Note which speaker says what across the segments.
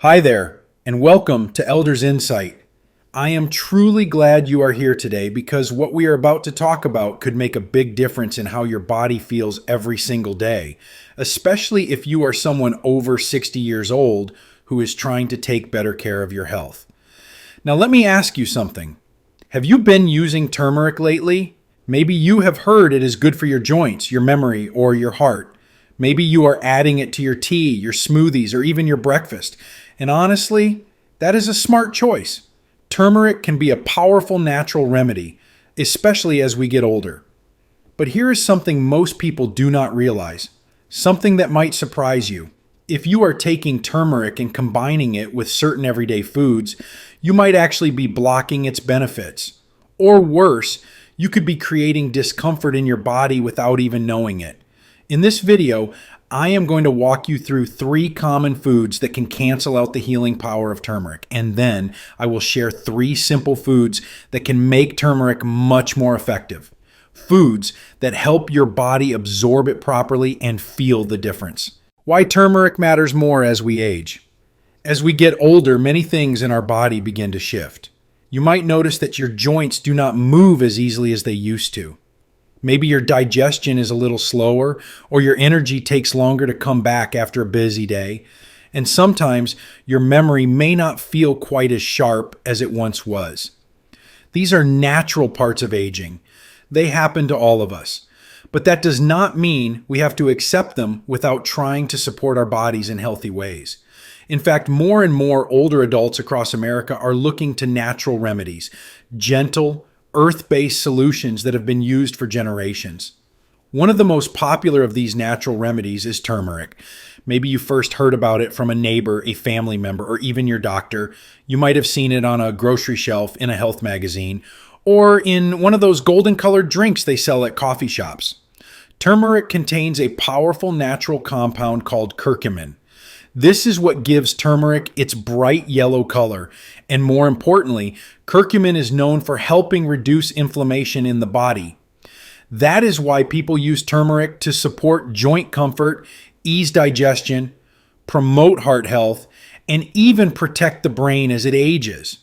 Speaker 1: Hi there, and welcome to Elder's Insight. I am truly glad you are here today because what we are about to talk about could make a big difference in how your body feels every single day, especially if you are someone over 60 years old who is trying to take better care of your health. Now, let me ask you something. Have you been using turmeric lately? Maybe you have heard it is good for your joints, your memory, or your heart. Maybe you are adding it to your tea, your smoothies, or even your breakfast. And honestly, that is a smart choice. Turmeric can be a powerful natural remedy, especially as we get older. But here is something most people do not realize, something that might surprise you. If you are taking turmeric and combining it with certain everyday foods, you might actually be blocking its benefits. Or worse, you could be creating discomfort in your body without even knowing it. In this video, I am going to walk you through 3 common foods that can cancel out the healing power of turmeric, and then I will share 3 simple foods that can make turmeric much more effective. Foods that help your body absorb it properly and feel the difference. Why turmeric matters more as we age. As we get older, many things in our body begin to shift. You might notice that your joints do not move as easily as they used to. Maybe your digestion is a little slower, or your energy takes longer to come back after a busy day. And sometimes your memory may not feel quite as sharp as it once was. These are natural parts of aging. They happen to all of us. But that does not mean we have to accept them without trying to support our bodies in healthy ways. In fact, more and more older adults across America are looking to natural remedies, gentle, earth-based solutions that have been used for generations. One of the most popular of these natural remedies is turmeric. Maybe you first heard about it from a neighbor, a family member, or even your doctor. You might have seen it on a grocery shelf in a health magazine, or in one of those golden-colored drinks they sell at coffee shops. Turmeric contains a powerful natural compound called curcumin. This is what gives turmeric its bright yellow color, and more importantly, curcumin is known for helping reduce inflammation in the body. That is why people use turmeric to support joint comfort, ease digestion, promote heart health, and even protect the brain as it ages.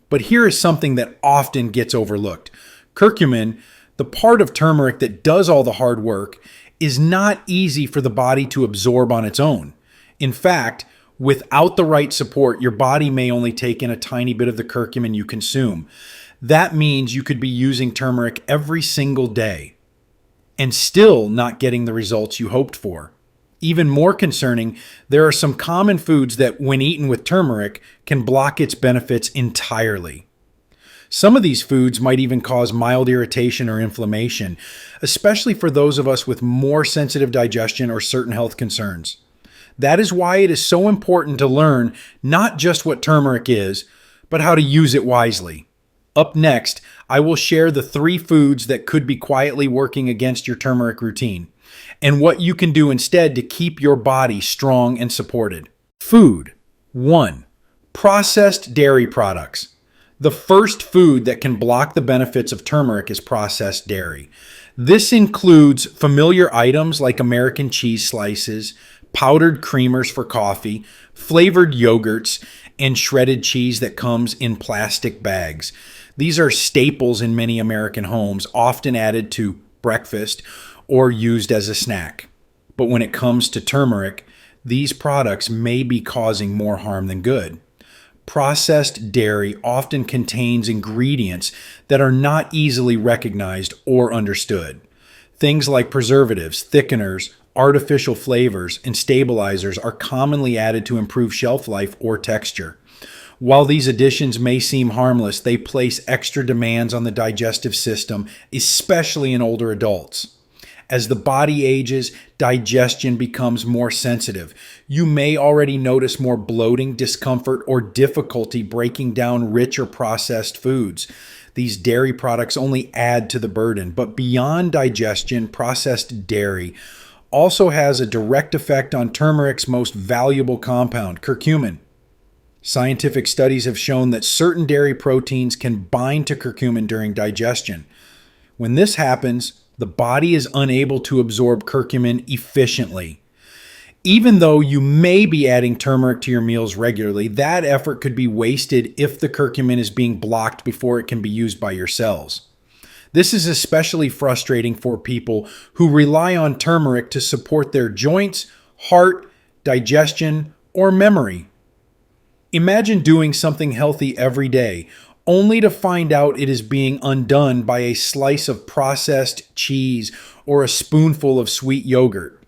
Speaker 1: But here is something that often gets overlooked. Curcumin, the part of turmeric that does all the hard work, is not easy for the body to absorb on its own. In fact, without the right support, your body may only take in a tiny bit of the curcumin you consume. That means you could be using turmeric every single day and still not getting the results you hoped for. Even more concerning, there are some common foods that, when eaten with turmeric, can block its benefits entirely. Some of these foods might even cause mild irritation or inflammation, especially for those of us with more sensitive digestion or certain health concerns. That is why it is so important to learn not just what turmeric is, but how to use it wisely. Up next, I will share the 3 foods that could be quietly working against your turmeric routine, and what you can do instead to keep your body strong and supported. Food. 1. Processed dairy products. The first food that can block the benefits of turmeric is processed dairy. This includes familiar items like American cheese slices, powdered creamers for coffee, flavored yogurts, and shredded cheese that comes in plastic bags. These are staples in many American homes, often added to breakfast or used as a snack. But when it comes to turmeric, these products may be causing more harm than good. Processed dairy often contains ingredients that are not easily recognized or understood. Things like preservatives, thickeners, artificial flavors, and stabilizers are commonly added to improve shelf life or texture. While these additions may seem harmless, they place extra demands on the digestive system, especially in older adults. As the body ages, digestion becomes more sensitive. You may already notice more bloating, discomfort, or difficulty breaking down rich or processed foods. These dairy products only add to the burden, but beyond digestion, processed dairy also has a direct effect on turmeric's most valuable compound, curcumin. Scientific studies have shown that certain dairy proteins can bind to curcumin during digestion. When this happens, the body is unable to absorb curcumin efficiently. Even though you may be adding turmeric to your meals regularly, that effort could be wasted if the curcumin is being blocked before it can be used by your cells. This is especially frustrating for people who rely on turmeric to support their joints, heart, digestion, or memory. Imagine doing something healthy every day, only to find out it is being undone by a slice of processed cheese or a spoonful of sweet yogurt.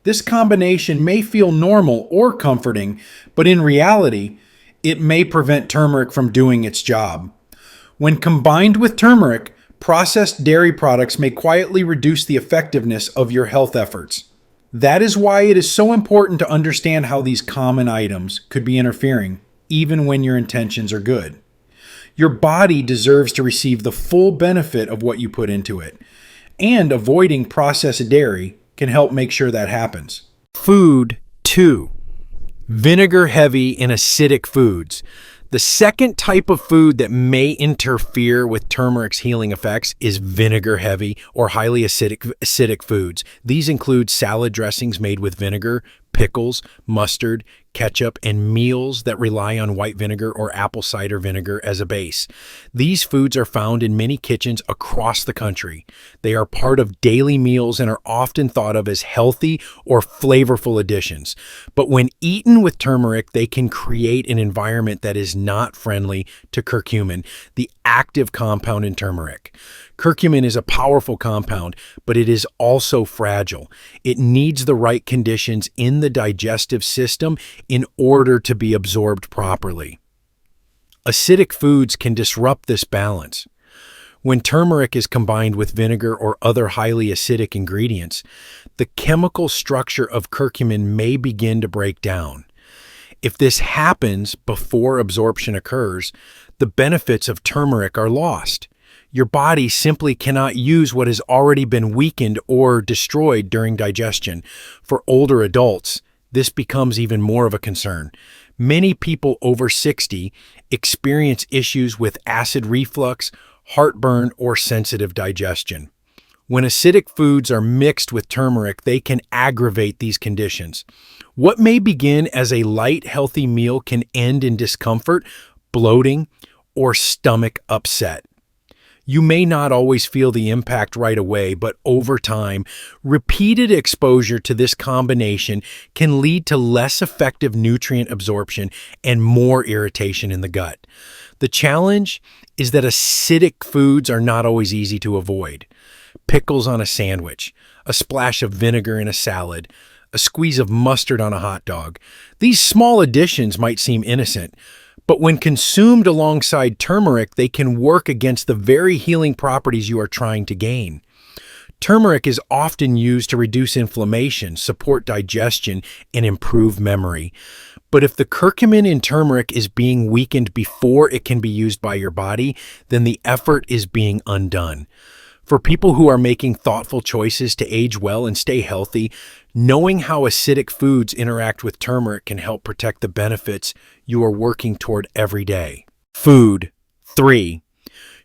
Speaker 1: This combination may feel normal or comforting, but in reality, it may prevent turmeric from doing its job. When combined with turmeric, processed dairy products may quietly reduce the effectiveness of your health efforts. That is why it is so important to understand how these common items could be interfering, even when your intentions are good. Your body deserves to receive the full benefit of what you put into it, and avoiding processed dairy can help make sure that happens. Food 2. Vinegar-heavy and acidic foods. The second type of food that may interfere with turmeric's healing effects is vinegar-heavy or highly acidic foods. These include salad dressings made with vinegar, pickles, mustard, ketchup, and meals that rely on white vinegar or apple cider vinegar as a base. These foods are found in many kitchens across the country. They are part of daily meals and are often thought of as healthy or flavorful additions. But when eaten with turmeric, they can create an environment that is not friendly to curcumin, the active compound in turmeric. Curcumin is a powerful compound, but it is also fragile. It needs the right conditions in the digestive system in order to be absorbed properly. Acidic foods can disrupt this balance. When turmeric is combined with vinegar or other highly acidic ingredients, the chemical structure of curcumin may begin to break down. If this happens before absorption occurs, the benefits of turmeric are lost. Your body simply cannot use what has already been weakened or destroyed during digestion. For older adults, this becomes even more of a concern. Many people over 60 experience issues with acid reflux, heartburn, or sensitive digestion. When acidic foods are mixed with turmeric, they can aggravate these conditions. What may begin as a light, healthy meal can end in discomfort, bloating, or stomach upset. You may not always feel the impact right away, but over time, repeated exposure to this combination can lead to less effective nutrient absorption and more irritation in the gut. The challenge is that acidic foods are not always easy to avoid. Pickles on a sandwich, a splash of vinegar in a salad, a squeeze of mustard on a hot dog. These small additions might seem innocent, but when consumed alongside turmeric, they can work against the very healing properties you are trying to gain. Turmeric is often used to reduce inflammation, support digestion, and improve memory. But if the curcumin in turmeric is being weakened before it can be used by your body, then the effort is being undone. For people who are making thoughtful choices to age well and stay healthy, knowing how acidic foods interact with turmeric can help protect the benefits you are working toward every day. Food 3.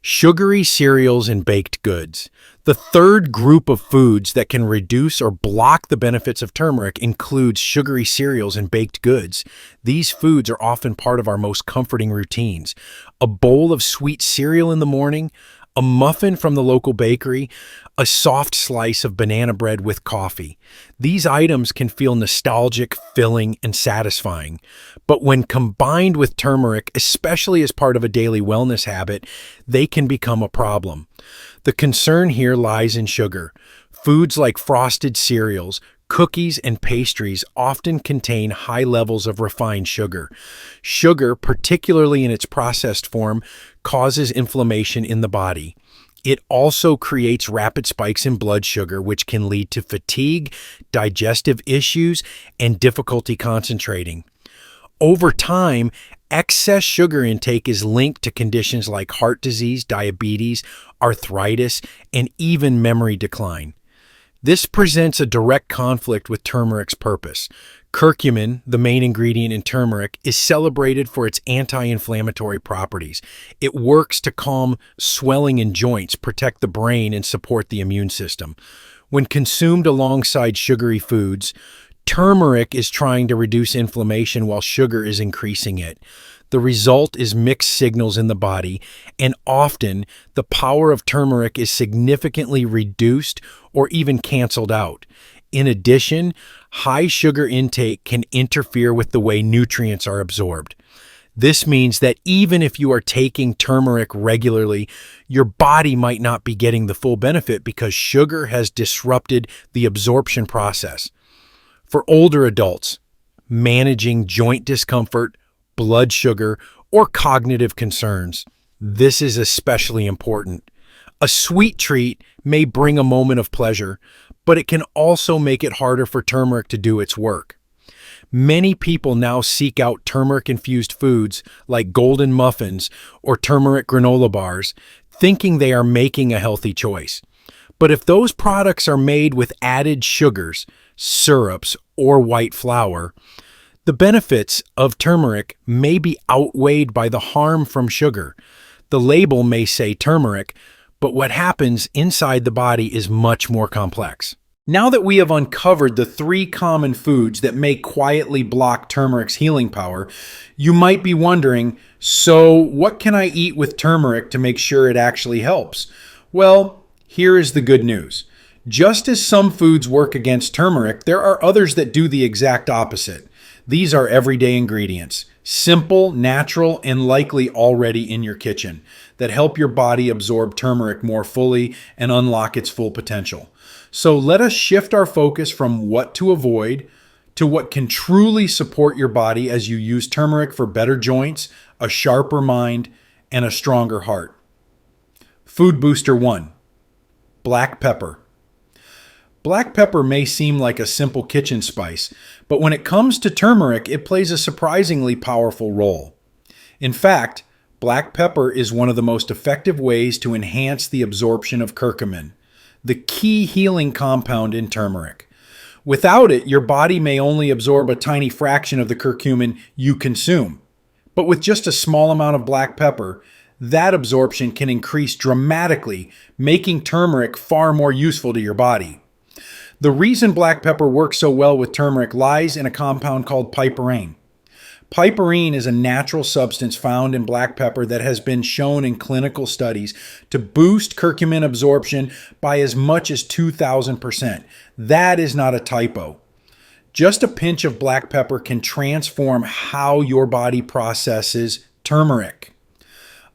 Speaker 1: Sugary cereals and baked goods. The third group of foods that can reduce or block the benefits of turmeric includes sugary cereals and baked goods. These foods are often part of our most comforting routines. A bowl of sweet cereal in the morning, a muffin from the local bakery, a soft slice of banana bread with coffee. These items can feel nostalgic, filling, and satisfying. But when combined with turmeric, especially as part of a daily wellness habit, they can become a problem. The concern here lies in sugar. Foods like frosted cereals, cookies, and pastries often contain high levels of refined sugar. Sugar, particularly in its processed form, causes inflammation in the body. It also creates rapid spikes in blood sugar, which can lead to fatigue, digestive issues, and difficulty concentrating. Over time, excess sugar intake is linked to conditions like heart disease, diabetes, arthritis, and even memory decline. This presents a direct conflict with turmeric's purpose. Curcumin, the main ingredient in turmeric, is celebrated for its anti-inflammatory properties. It works to calm swelling in joints, protect the brain, and support the immune system. When consumed alongside sugary foods, Turmeric is trying to reduce inflammation while sugar is increasing it. The result is mixed signals in the body, and often the power of turmeric is significantly reduced or even canceled out. In addition, high sugar intake can interfere with the way nutrients are absorbed. This means that even if you are taking turmeric regularly, your body might not be getting the full benefit because sugar has disrupted the absorption process. For older adults, managing joint discomfort, blood sugar, or cognitive concerns, this is especially important. A sweet treat may bring a moment of pleasure, but it can also make it harder for turmeric to do its work. Many people now seek out turmeric-infused foods like golden muffins or turmeric granola bars, thinking they are making a healthy choice. But if those products are made with added sugars, syrups, or white flour, the benefits of turmeric may be outweighed by the harm from sugar. The label may say turmeric, but what happens inside the body is much more complex. Now that we have uncovered the 3 common foods that may quietly block turmeric's healing power, you might be wondering, so what can I eat with turmeric to make sure it actually helps? Well, here is the good news. Just as some foods work against turmeric, there are others that do the exact opposite. These are everyday ingredients, simple, natural, and likely already in your kitchen, that help your body absorb turmeric more fully and unlock its full potential. So let us shift our focus from what to avoid to what can truly support your body as you use turmeric for better joints, a sharper mind, and a stronger heart. Food Booster 1. Black pepper. Black pepper may seem like a simple kitchen spice, but when it comes to turmeric, it plays a surprisingly powerful role. In fact, black pepper is one of the most effective ways to enhance the absorption of curcumin, the key healing compound in turmeric. Without it, your body may only absorb a tiny fraction of the curcumin you consume. But with just a small amount of black pepper, that absorption can increase dramatically, making turmeric far more useful to your body. The reason black pepper works so well with turmeric lies in a compound called piperine. Piperine is a natural substance found in black pepper that has been shown in clinical studies to boost curcumin absorption by as much as 2,000%. That is not a typo. Just a pinch of black pepper can transform how your body processes turmeric,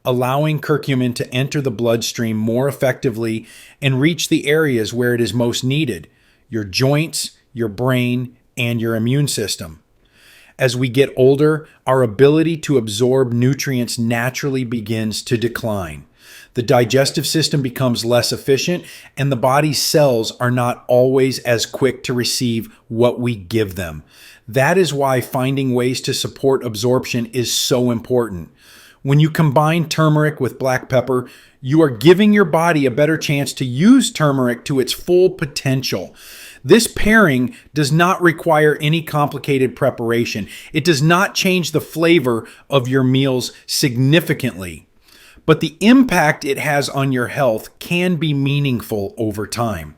Speaker 1: allowing curcumin to enter the bloodstream more effectively and reach the areas where it is most needed: your joints, your brain, and your immune system. As we get older, our ability to absorb nutrients naturally begins to decline. The digestive system becomes less efficient, and the body's cells are not always as quick to receive what we give them. That is why finding ways to support absorption is so important. When you combine turmeric with black pepper, you are giving your body a better chance to use turmeric to its full potential. This pairing does not require any complicated preparation. It does not change the flavor of your meals significantly, but the impact it has on your health can be meaningful over time.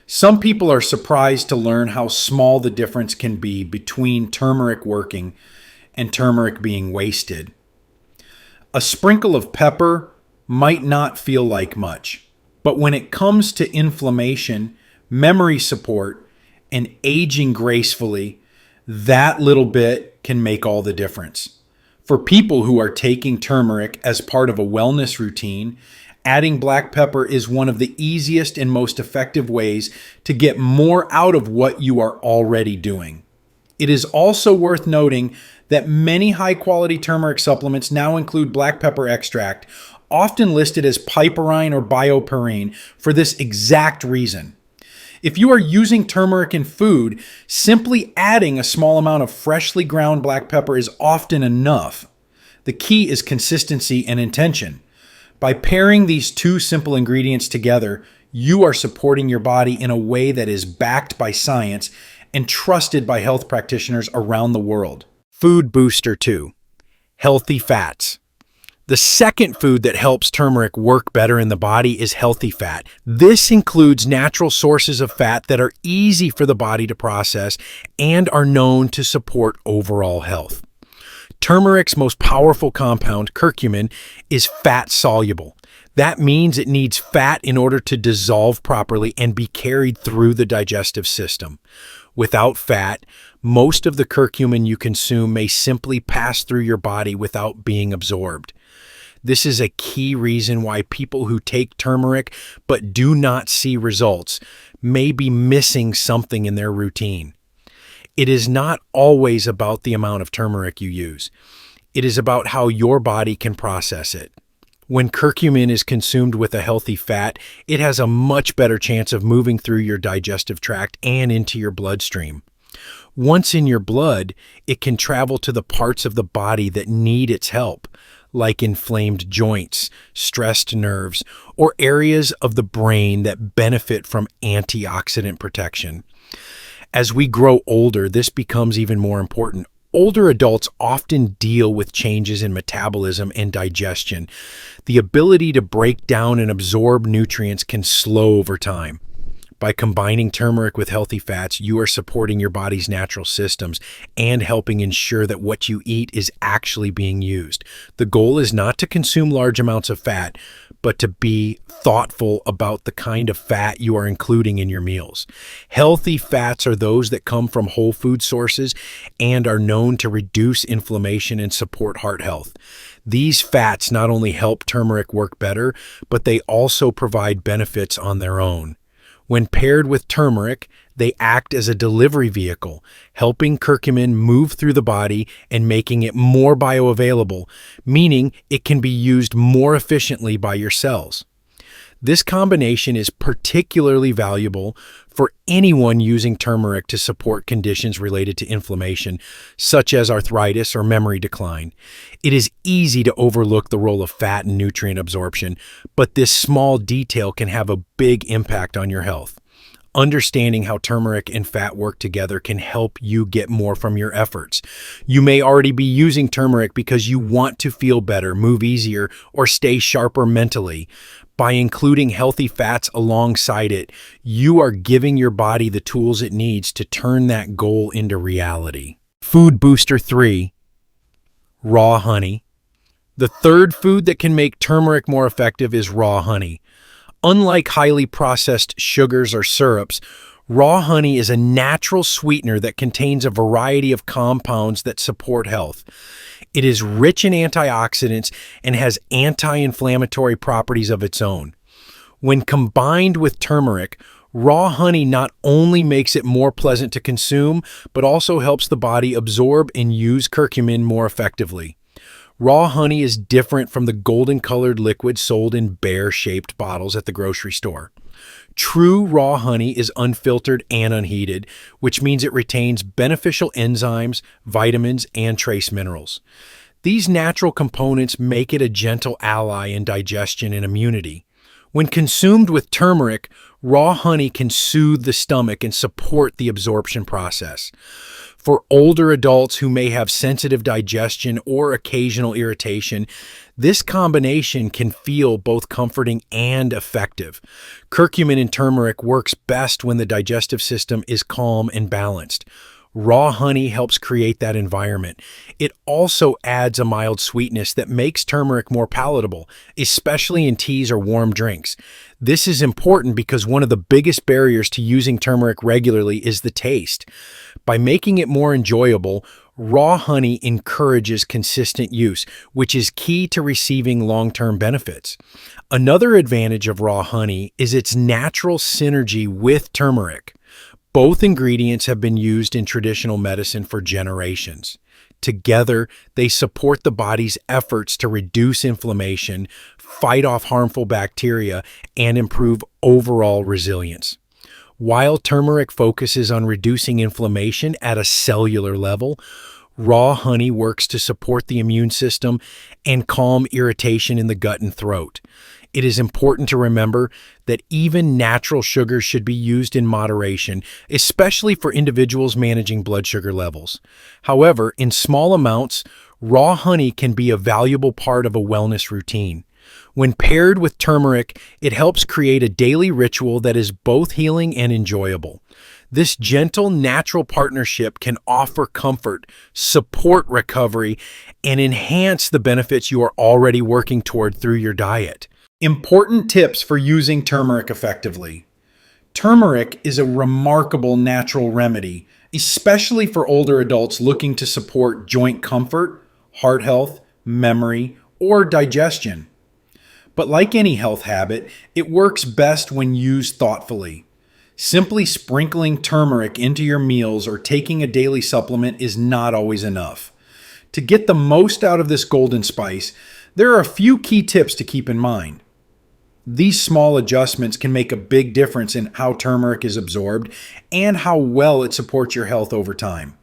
Speaker 1: Some people are surprised to learn how small the difference can be between turmeric working and turmeric being wasted. A sprinkle of pepper might not feel like much, but when it comes to inflammation, memory support, and aging gracefully, that little bit can make all the difference. For people who are taking turmeric as part of a wellness routine, adding black pepper is one of the easiest and most effective ways to get more out of what you are already doing. It is also worth noting that many high-quality turmeric supplements now include black pepper extract, often listed as piperine or bioperine, for this exact reason. If you are using turmeric in food, simply adding a small amount of freshly ground black pepper is often enough. The key is consistency and intention. By pairing these 2 simple ingredients together, you are supporting your body in a way that is backed by science and trusted by health practitioners around the world. Food Booster 2. Healthy fats. The second food that helps turmeric work better in the body is healthy fat. This includes natural sources of fat that are easy for the body to process and are known to support overall health. Turmeric's most powerful compound, curcumin, is fat soluble. That means it needs fat in order to dissolve properly and be carried through the digestive system. Without fat, most of the curcumin you consume may simply pass through your body without being absorbed. This is a key reason why people who take turmeric but do not see results may be missing something in their routine. It is not always about the amount of turmeric you use. It is about how your body can process it. When curcumin is consumed with a healthy fat, it has a much better chance of moving through your digestive tract and into your bloodstream. Once in your blood, it can travel to the parts of the body that need its help, like inflamed joints, stressed nerves, or areas of the brain that benefit from antioxidant protection. As we grow older, this becomes even more important. Older adults often deal with changes in metabolism and digestion. The ability to break down and absorb nutrients can slow over time. By combining turmeric with healthy fats, you are supporting your body's natural systems and helping ensure that what you eat is actually being used. The goal is not to consume large amounts of fat, but to be thoughtful about the kind of fat you are including in your meals. Healthy fats are those that come from whole food sources and are known to reduce inflammation and support heart health. These fats not only help turmeric work better, but they also provide benefits on their own. When paired with turmeric, they act as a delivery vehicle, helping curcumin move through the body and making it more bioavailable, meaning it can be used more efficiently by your cells. This combination is particularly valuable for anyone using turmeric to support conditions related to inflammation, such as arthritis or memory decline. It is easy to overlook the role of fat in nutrient absorption, but this small detail can have a big impact on your health. Understanding how turmeric and fat work together can help you get more from your efforts. You may already be using turmeric because you want to feel better, move easier, or stay sharper mentally. By including healthy fats alongside it, you are giving your body the tools it needs to turn that goal into reality. Food Booster 3. Raw honey. The third food that can make turmeric more effective is raw honey. Unlike highly processed sugars or syrups, raw honey is a natural sweetener that contains a variety of compounds that support health. It is rich in antioxidants and has anti-inflammatory properties of its own. When combined with turmeric, raw honey not only makes it more pleasant to consume, but also helps the body absorb and use curcumin more effectively. Raw honey is different from the golden-colored liquid sold in bear-shaped bottles at the grocery store. True raw honey is unfiltered and unheated, which means it retains beneficial enzymes, vitamins, and trace minerals. These natural components make it a gentle ally in digestion and immunity. When consumed with turmeric, raw honey can soothe the stomach and support the absorption process. For older adults who may have sensitive digestion or occasional irritation, this combination can feel both comforting and effective. Curcumin in turmeric works best when the digestive system is calm and balanced. Raw honey helps create that environment. It also adds a mild sweetness that makes turmeric more palatable, especially in teas or warm drinks. This is important because one of the biggest barriers to using turmeric regularly is the taste. By making it more enjoyable, raw honey encourages consistent use, which is key to receiving long-term benefits. Another advantage of raw honey is its natural synergy with turmeric. Both ingredients have been used in traditional medicine for generations. Together, they support the body's efforts to reduce inflammation, fight off harmful bacteria, and improve overall resilience. While turmeric focuses on reducing inflammation at a cellular level, raw honey works to support the immune system and calm irritation in the gut and throat. It is important to remember that even natural sugars should be used in moderation, especially for individuals managing blood sugar levels. However, in small amounts, Raw honey can be a valuable part of a wellness routine. When paired with turmeric, it helps create a daily ritual that is both healing and enjoyable. This gentle, natural partnership can offer comfort, support recovery, and enhance the benefits you are already working toward through your diet. Important tips for using turmeric effectively. Turmeric is a remarkable natural remedy, especially for older adults looking to support joint comfort, heart health, memory, or digestion. But like any health habit, it works best when used thoughtfully. Simply sprinkling turmeric into your meals or taking a daily supplement is not always enough. To get the most out of this golden spice, there are a few key tips to keep in mind. These small adjustments can make a big difference in how turmeric is absorbed and how well it supports your health over time.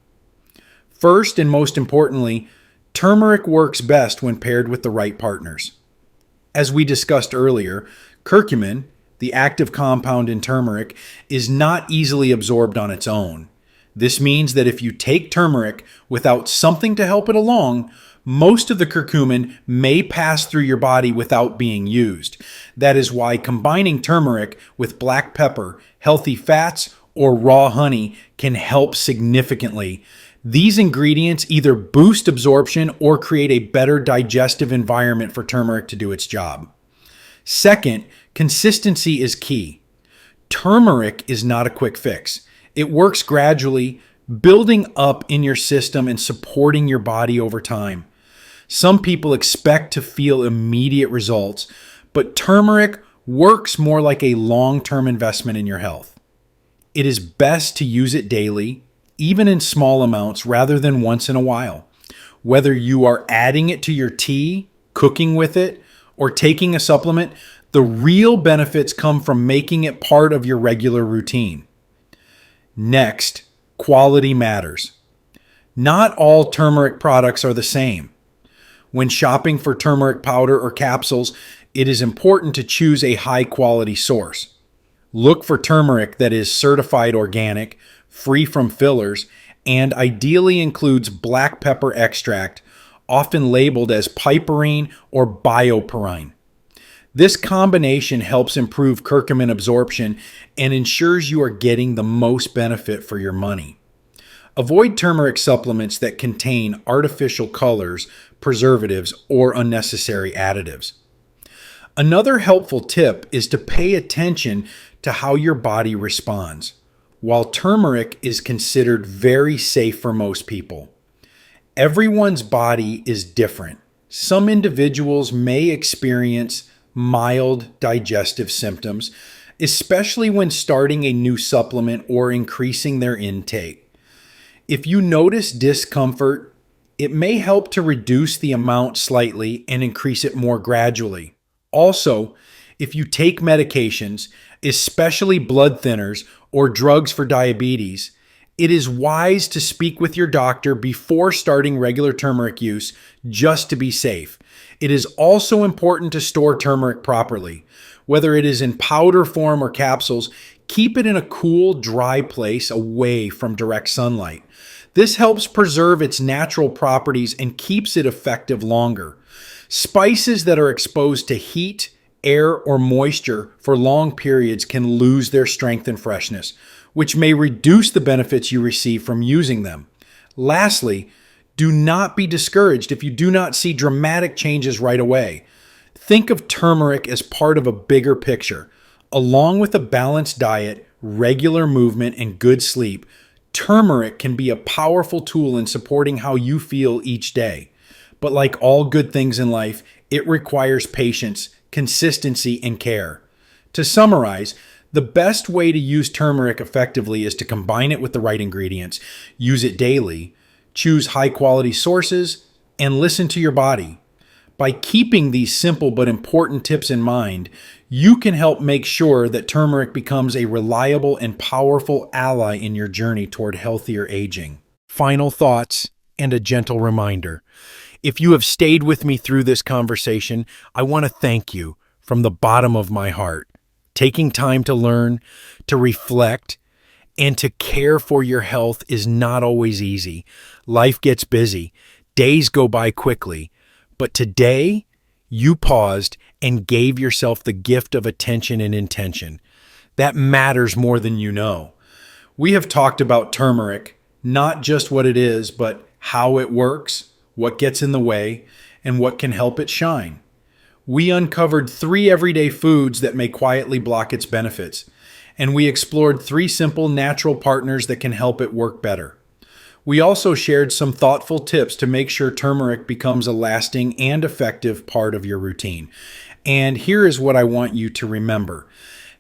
Speaker 1: First and most importantly, turmeric works best when paired with the right partners. As we discussed earlier, curcumin, the active compound in turmeric, is not easily absorbed on its own. This means that if you take turmeric without something to help it along, most of the curcumin may pass through your body without being used. That is why combining turmeric with black pepper, healthy fats, or raw honey can help significantly. These ingredients either boost absorption or create a better digestive environment for turmeric to do its job. Second, consistency is key. Turmeric is not a quick fix. It works gradually, building up in your system and supporting your body over time. Some people expect to feel immediate results, but turmeric works more like a long-term investment in your health. It is best to use it daily, even in small amounts rather than once in a while. Whether you are adding it to your tea, cooking with it, or taking a supplement, the real benefits come from making it part of your regular routine. Next, quality matters. Not all turmeric products are the same. When shopping for turmeric powder or capsules, it is important to choose a high-quality source. Look for turmeric that is certified organic, free from fillers, and ideally includes black pepper extract, often labeled as piperine or bioperine. This combination helps improve curcumin absorption and ensures you are getting the most benefit for your money. Avoid turmeric supplements that contain artificial colors, preservatives, or unnecessary additives. Another helpful tip is to pay attention to how your body responds. While turmeric is considered very safe for most people, everyone's body is different. Some individuals may experience mild digestive symptoms, especially when starting a new supplement or increasing their intake. If you notice discomfort, it may help to reduce the amount slightly and increase it more gradually. Also, if you take medications, especially blood thinners or drugs for diabetes, it is wise to speak with your doctor before starting regular turmeric use just to be safe. It is also important to store turmeric properly. Whether it is in powder form or capsules, keep it in a cool, dry place away from direct sunlight. This helps preserve its natural properties and keeps it effective longer. Spices that are exposed to heat, air, or moisture for long periods can lose their strength and freshness, which may reduce the benefits you receive from using them. Lastly, do not be discouraged if you do not see dramatic changes right away. Think of turmeric as part of a bigger picture. Along with a balanced diet, regular movement, and good sleep, turmeric can be a powerful tool in supporting how you feel each day. But like all good things in life, it requires patience, consistency, and care. To summarize, the best way to use turmeric effectively is to combine it with the right ingredients, use it daily, choose high-quality sources, and listen to your body. By keeping these simple but important tips in mind, you can help make sure that turmeric becomes a reliable and powerful ally in your journey toward healthier aging. Final thoughts and a gentle reminder. If you have stayed with me through this conversation, I want to thank you from the bottom of my heart. Taking time to learn, to reflect, and to care for your health is not always easy. Life gets busy. Days go by quickly, but today you paused and gave yourself the gift of attention and intention. That matters more than you know. We have talked about turmeric, not just what it is, but how it works, what gets in the way, and what can help it shine. We uncovered 3 everyday foods that may quietly block its benefits, and we explored 3 simple natural partners that can help it work better. We also shared some thoughtful tips to make sure turmeric becomes a lasting and effective part of your routine. And here is what I want you to remember.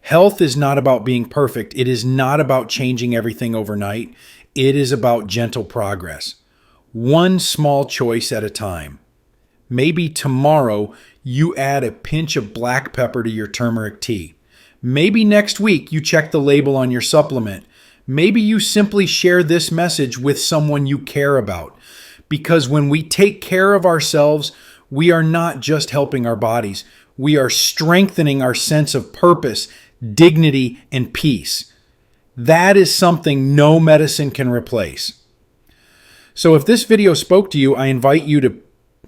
Speaker 1: Health is not about being perfect. It is not about changing everything overnight. It is about gentle progress. One small choice at a time. Maybe tomorrow you add a pinch of black pepper to your turmeric tea. Maybe next week you check the label on your supplement. Maybe you simply share this message with someone you care about. Because when we take care of ourselves, we are not just helping our bodies. We are strengthening our sense of purpose, dignity, and peace. That is something no medicine can replace. So if this video spoke to you, I invite you to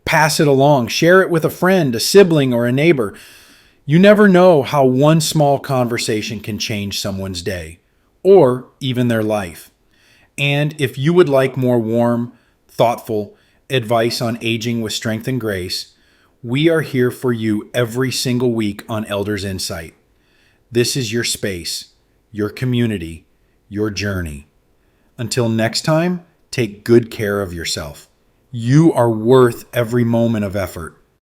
Speaker 1: pass it along. Share it with a friend, a sibling, or a neighbor. You never know how one small conversation can change someone's day, or even their life. And if you would like more warm, thoughtful advice on aging with strength and grace, we are here for you every single week on Elders Insight. This is your space, your community, your journey. Until next time, take good care of yourself. You are worth every moment of effort.